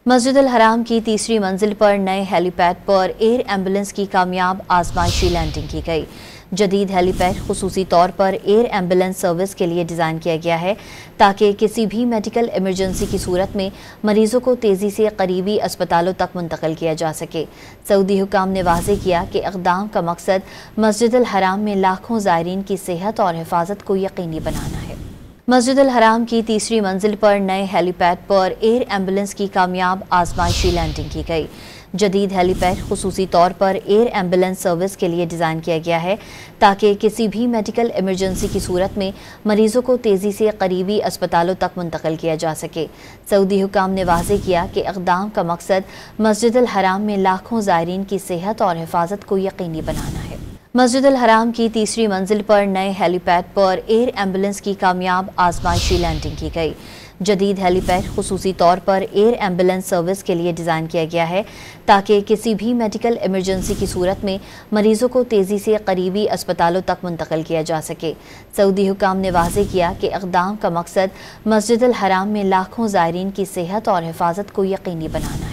مسجد الحرام کی تیسری منزل پر نئے ہیلی پیڈ پر ایئر ایمبولنس کی کامیاب آزمائشی لینڈنگ کی گئی۔ جدید ہیلی پیڈ خصوصی طور پر ایئر ایمبولنس سروس کے لیے ڈیزائن کیا گیا ہے تاکہ کسی بھی میڈیکل ایمرجنسی کی صورت میں مریضوں کو تیزی سے قریبی اسپتالوں تک منتقل کیا جا سکے۔ سعودی حکام نے واضح کیا کہ اقدام کا مقصد مسجد الحرام میں لاکھوں زائرین کی صحت اور حفاظت کو یقینی بنانا ہے۔ مسجد الحرام کی تیسری منزل پر نئے ہیلی پیڈ پر ایئر ایمبولنس کی کامیاب آزمائشی لینڈنگ کی گئی۔ جدید ہیلی پیڈ خصوصی طور پر ایئر ایمبولنس سروس کے لیے ڈیزائن کیا گیا ہے تاکہ کسی بھی میڈیکل ایمرجنسی کی صورت میں مریضوں کو تیزی سے قریبی اسپتالوں تک منتقل کیا جا سکے۔ سعودی حکام نے واضح کیا کہ اقدام کا مقصد مسجد الحرام میں لاکھوں زائرین کی صحت اور حفاظت کو یقینی بنانا ہے۔ مسجد الحرام کی تیسری منزل پر نئے ہیلی پیڈ پر ایئر ایمبولنس کی کامیاب آزمائشی لینڈنگ کی گئی۔ جدید ہیلی پیڈ خصوصی طور پر ایئر ایمبولنس سروس کے لیے ڈیزائن کیا گیا ہے تاکہ کسی بھی میڈیکل ایمرجنسی کی صورت میں مریضوں کو تیزی سے قریبی اسپتالوں تک منتقل کیا جا سکے۔ سعودی حکام نے واضح کیا کہ اقدام کا مقصد مسجد الحرام میں لاکھوں زائرین کی صحت اور حفاظت کو یقینی بنانا ہے۔